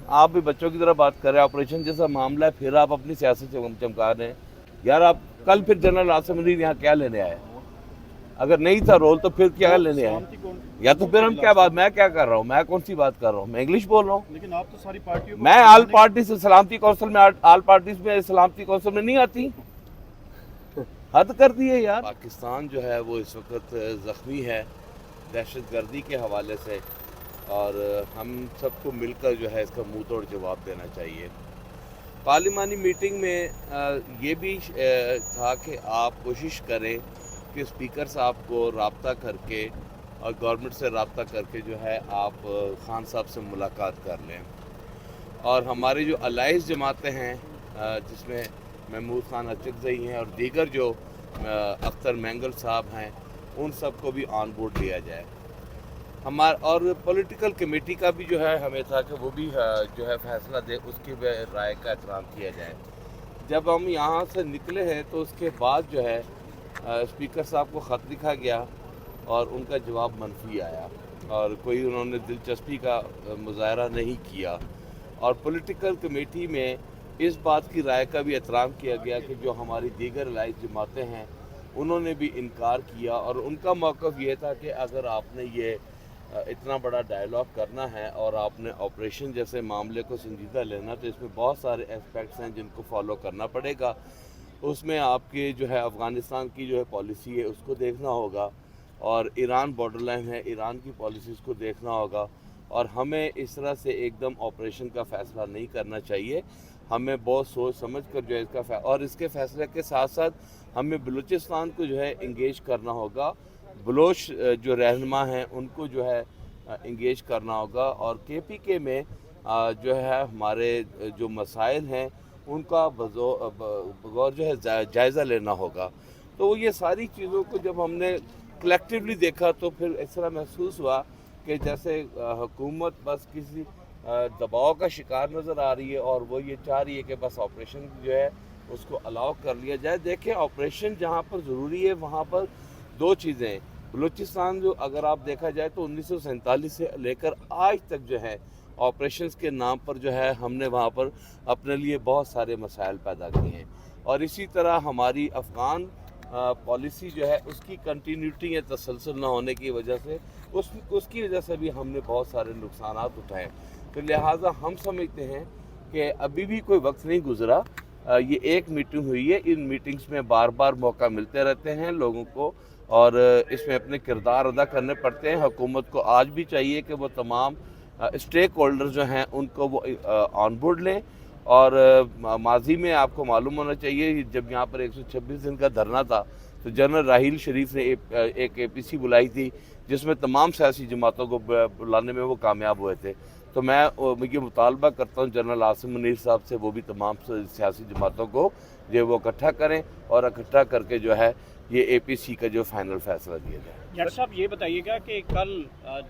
आप भी बच्चों की तरह बात कर रहे हैं, ऑपरेशन जैसा मामला है, फिर आप अपनी सियासत से चमका रहे हैं यार। आप कल फिर जनरल आसिम मुनीर यहाँ क्या लेने आए? अगर नहीं था रोल तो फिर क्या लेने आए? या तो फिर हम क्या बात, मैं क्या कर रहा हूँ, मैं कौन सी बात कर रहा हूँ, मैं इंग्लिश बोल रहा हूँ। लेकिन आप तो सारी पार्टियों को मैं आल पार्टी से सलामती कौंसिल में, आल पार्टीज में सलामती कौंसिल में नहीं आती। हद कर दी है यार। पाकिस्तान जो है वो इस वक्त जख्मी है दहशतगर्दी के हवाले से, और हम सबको मिलकर जो है इसका मुंह तोड़ जवाब देना चाहिए। पार्लिमानी मीटिंग में ये भी था कि आप कोशिश करें कि स्पीकर साहब को रब्ता करके और गवर्नमेंट से रब्ता करके जो है आप खान साहब से मुलाकात कर लें। और हमारी जो अलाइज जमातें हैं जिसमें महमूद खान अचकज़ई हैं और दीगर जो अख्तर मैंगल साहब हैं, उन सब को भी ऑन बोर्ड लिया जाए। हमारा और पॉलिटिकल कमेटी का भी जो है हमें था कि वो भी जो है फैसला दे, उसकी राय का एहतराम किया जाए। जब हम यहाँ से निकले हैं तो उसके बाद जो है स्पीकर साहब को ख़त लिखा गया और उनका जवाब मनफी आया और कोई उन्होंने दिलचस्पी का मुजाहरा नहीं किया। और पॉलिटिकल कमेटी में इस बात की राय का भी एहतराम किया गया कि जो हमारी दीगर अलाइज जमातें हैं उन्होंने भी इनकार किया, और उनका मौक़िफ़ ये था कि अगर आपने ये इतना बड़ा डायलॉग करना है और आपने ऑपरेशन जैसे मामले को संजीदा लेना, तो इसमें बहुत सारे एस्पेक्ट्स हैं जिनको फॉलो करना पड़ेगा। उसमें आपके जो है अफ़गानिस्तान की जो है पॉलिसी है उसको देखना होगा, और ईरान बॉर्डर लाइन है, ईरान की पॉलिसीज़ को देखना होगा। और हमें इस तरह से एकदम ऑपरेशन का फ़ैसला नहीं करना चाहिए, हमें बहुत सोच समझ कर जो है इसका और इसके फ़ैसले के साथ साथ हमें बलूचिस्तान को जो है इंगेज करना होगा, बलोच जो रहनुमा हैं उनको जो है इंगेज करना होगा, और KPK में जो है हमारे जो मसाइल हैं उनका बगौर जो है जायज़ा लेना होगा। तो ये सारी चीज़ों को जब हमने कलेक्टिवली देखा तो फिर इस तरह महसूस हुआ कि जैसे हुकूमत बस किसी दबाव का शिकार नज़र आ रही है और वो ये चाह रही है कि बस ऑपरेशन जो है उसको अलाउ कर लिया जाए। देखिए, ऑपरेशन जहाँ पर ज़रूरी है वहाँ पर दो चीज़ें हैं। बलूचिस्तान जो अगर आप देखा जाए तो 1947 से लेकर आज तक जो है ऑपरेशंस के नाम पर जो है हमने वहाँ पर अपने लिए बहुत सारे मसाइल पैदा किए हैं, और इसी तरह हमारी अफ़गान पॉलिसी जो है उसकी कंटिन्यूटी या तसलसल न होने की वजह से उसकी वजह से भी हमने बहुत सारे नुकसान उठाए। तो लिहाजा हम समझते हैं कि अभी भी कोई वक्त नहीं गुज़रा। ये एक मीटिंग हुई है, इन मीटिंग्स में बार बार मौका मिलते रहते हैं लोगों को, और इसमें अपने किरदार अदा करने पड़ते हैं। हुकूमत को आज भी चाहिए कि वो तमाम स्टेक होल्डर जो हैं उनको वो ऑन बोर्ड लें। और माजी में आपको मालूम होना चाहिए जब यहाँ पर 126 दिन का धरना था तो जनरल राहील शरीफ ने एक APC बुलाई थी जिसमें तमाम सियासी जमातों को बुलाने में वो कामयाब हुए थे। तो मैं ये मुतालबा करता हूँ जनरल आसिम मुनीर साहब से, वो भी तमाम सियासी जमातों को जो वो इकट्ठा करें और इकट्ठा करके जो है ये APC का जो फाइनल फैसला दिया जाए। डॉक्टर साहब ये बताइएगा कि कल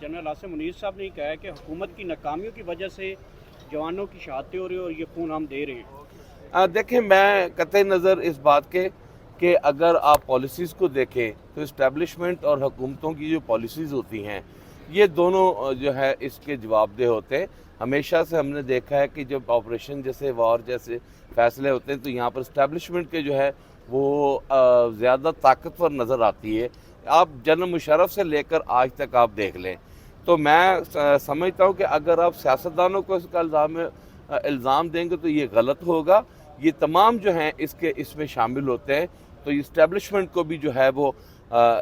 जनरल आसिम मुनीर साहब ने कहा कि हुकूमत की नाकामियों की वजह से जवानों की शहादतें हो रही हैं और ये खून हम दे रहे हैं। देखें, मैं कतई नज़र इस बात के कि अगर आप पॉलिसीज़ को देखें तो इस्टेब्लिशमेंट और हुकूमतों की जो पॉलिसीज़ होती हैं ये दोनों जो है इसके जवाबदेह होते हैं। हमेशा से हमने देखा है कि जब ऑपरेशन जैसे वॉर जैसे फैसले होते हैं तो यहाँ पर इस्टेब्लिशमेंट के जो है वो ज़्यादा ताकतवर नज़र आती है। आप जनरल मुशर्रफ से लेकर आज तक आप देख लें, तो मैं समझता हूँ कि अगर आप सियासतदानों को इसका इल्ज़ाम देंगे तो ये गलत होगा। ये तमाम जो हैं इसमें शामिल होते हैं, तो इस्टेब्लिशमेंट को भी जो है वो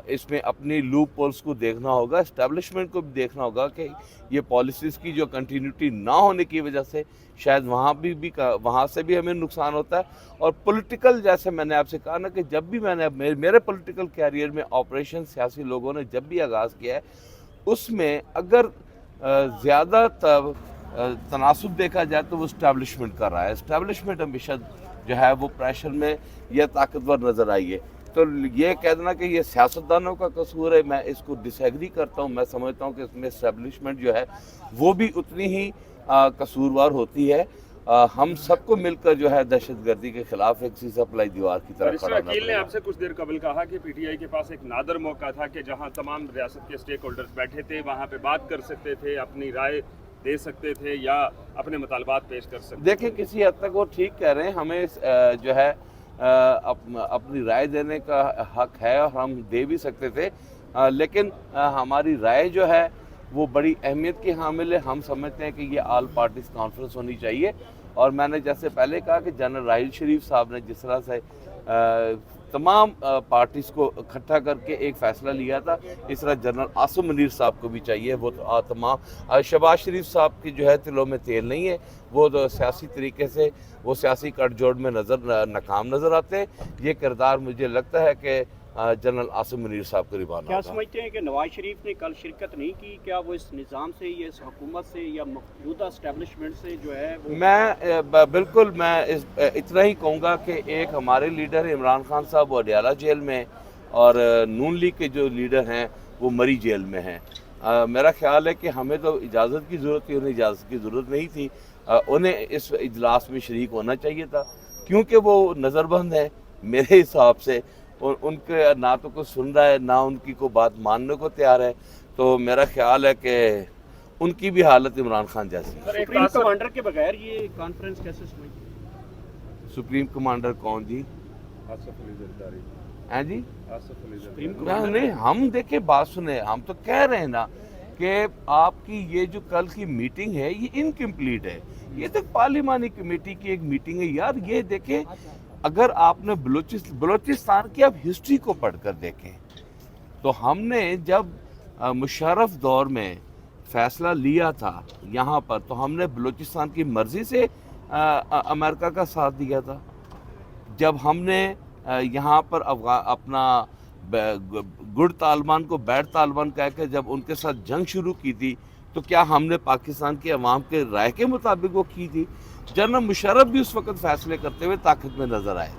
इसमें अपनी लूप होल्स को देखना होगा। इस्टेब्लिशमेंट को भी देखना होगा कि ये पॉलिसीज़ की जो कंटिन्यूटी ना होने की वजह से शायद वहाँ से भी हमें नुकसान होता है। और पॉलिटिकल, जैसे मैंने आपसे कहा ना कि जब भी मैंने मेरे पॉलिटिकल कैरियर में ऑपरेशन सियासी लोगों ने जब भी आगाज़ किया है उसमें अगर ज़्यादा तनासुब देखा जाए तो वो इस्टेब्लिशमेंट कर रहा है। इस्टेब्लिशमेंट हमेशा जो है वो प्रेशर में या ताकतवर नज़र आई है। तो ये कह देना कि ये सियासतदानों का कसूर है, मैं इसको डिसएग्री करता हूँ। मैं समझता हूँ कि इसमें इस्टेब्लिशमेंट जो है वो भी उतनी ही कसूरवार होती है। हम सबको मिलकर जो है दहशतगर्दी के खिलाफ एक सीसा पलाई दीवार की तरफ खड़ा होना वकील ने आपसे कुछ देर कबल कहा कि PTI के पास एक नादर मौका था कि जहां तमाम रियासत के स्टेक होल्डर्स बैठे थे, वहां पे बात कर सकते थे, अपनी राय दे सकते थे या अपने मुतालबात पेश कर सकते थे? देखिए किसी हद तक वो ठीक कह रहे हैं, हमें जो है अपनी राय देने का हक है और हम दे भी सकते थे, लेकिन हमारी राय जो है वो बड़ी अहमियत की हामिल है। हम समझते हैं कि ये ऑल पार्टीज कॉन्फ्रेंस होनी चाहिए, और मैंने जैसे पहले कहा कि जनरल राहिल शरीफ साहब ने जिस तरह से तमाम पार्टीज को इकट्ठा करके एक फ़ैसला लिया था, इस तरह जनरल आसिम मुनीर साहब को भी चाहिए। वो तमाम शहबाज शरीफ साहब की जो है तिलों में तेल नहीं है, वो तो सियासी तरीके से वो सियासी कटजोड़ में नाकाम नज़र आते हैं। ये किरदार मुझे लगता है कि जनरल आसिम मुनीर साहब को निभाना क्या होगा। समझते हैं कि नवाज शरीफ ने कल शिरकत नहीं की, क्या वो इस निज़ाम से या इस हुकूमत से या मौजूदा इस्टेब्लिशमेंट से जो है वो बिल्कुल मैं इतना ही कहूँगा कि एक हमारे लीडर इमरान खान साहब वो अडियाला जेल में, और नून लीग के जो लीडर हैं वो मरी जेल में हैं। मेरा ख्याल है कि हमें तो इजाज़त की ज़रूरत थी, उन्हें इजाज़त की ज़रूरत नहीं थी। उन्हें इस इजलास में शरीक होना चाहिए था, क्योंकि वो नज़रबंद है मेरे हिसाब से। उनके ना तो कुछ सुन रहा है, ना उनकी कोई बात मानने को तैयार है। तो मेरा ख्याल है कि उनकी भी हालत इमरान खान जैसी है। सुप्रीम कमांडर के बगैर ये कॉन्फ्रेंस कैसे समझते हैं? सुप्रीम कमांडर कौन जी? आसिफ अली जरदारी। हैं जी? आसिफ अली सुप्रीम जरदारी। नहीं, हम देखिए बात सुने, हम तो कह रहे हैं ना कि आपकी ये जो कल की मीटिंग है ये इनकम्प्लीट है। ये तो पार्लिमानी कमेटी की एक मीटिंग है यार। ये देखें, अगर आपने बलूचिस्तान की आप हिस्ट्री को पढ़कर देखें तो हमने जब मुशर्रफ दौर में फ़ैसला लिया था यहाँ पर, तो हमने बलूचिस्तान की मर्ज़ी से अमेरिका का साथ दिया था। जब हमने यहाँ पर अपना गुड तालिबान को बैड तालिबान कह के जब उनके साथ जंग शुरू की थी, तो क्या हमने पाकिस्तान के अवाम के राय के मुताबिक वो की थी? जनरल मुशर्रफ भी उस वक्त फैसले करते हुए ताकत में नज़र आए,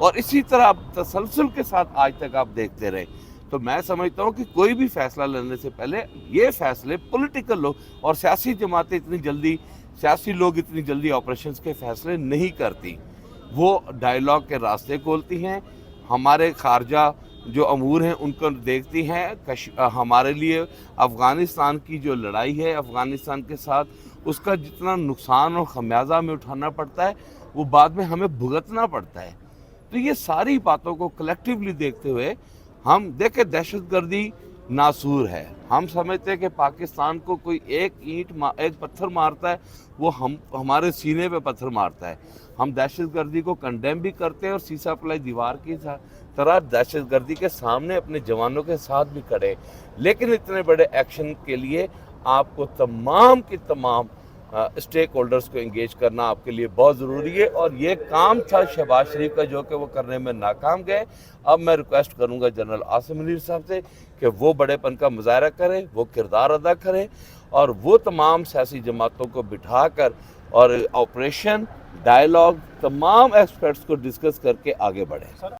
और इसी तरह आप तसलसल के साथ आज तक आप देखते रहे। तो मैं समझता हूँ कि कोई भी फैसला लेने से पहले ये फैसले पॉलिटिकल लोग और सियासी जमातें सियासी लोग इतनी जल्दी ऑपरेशंस के फैसले नहीं करती, वो डायलॉग के रास्ते खोलती हैं, हमारे खारजा जो अमूर हैं उनको देखती हैं। हमारे लिए अफ़गानिस्तान की जो लड़ाई है अफ़गानिस्तान के साथ, उसका जितना नुकसान और खमियाजा हमें उठाना पड़ता है वो बाद में हमें भुगतना पड़ता है। तो ये सारी बातों को कलेक्टिवली देखते हुए हम देखें, दहशतगर्दी नासूर है। हम समझते हैं कि पाकिस्तान को कोई एक पत्थर मारता है, वो हमारे सीने पे पत्थर मारता है। हम दहशतगर्दी को कंडेम भी करते हैं और सीसा पलाई दीवार की तरह दहशतगर्दी के सामने अपने जवानों के साथ भी खड़े। लेकिन इतने बड़े एक्शन के लिए आपको तमाम की तमाम स्टेक होल्डर्स को एंगेज करना आपके लिए बहुत ज़रूरी है, और ये काम था शहबाज शरीफ का जो कि वो करने में नाकाम गए। अब मैं रिक्वेस्ट करूंगा जनरल आसिम मुनीर साहब से कि वो बड़ेपन का मुजाहरा करें, वो किरदार अदा करें, और वो तमाम सियासी जमातों को बिठाकर और ऑपरेशन डायलॉग तमाम एक्सपर्ट्स को डिस्कस करके आगे बढ़ें।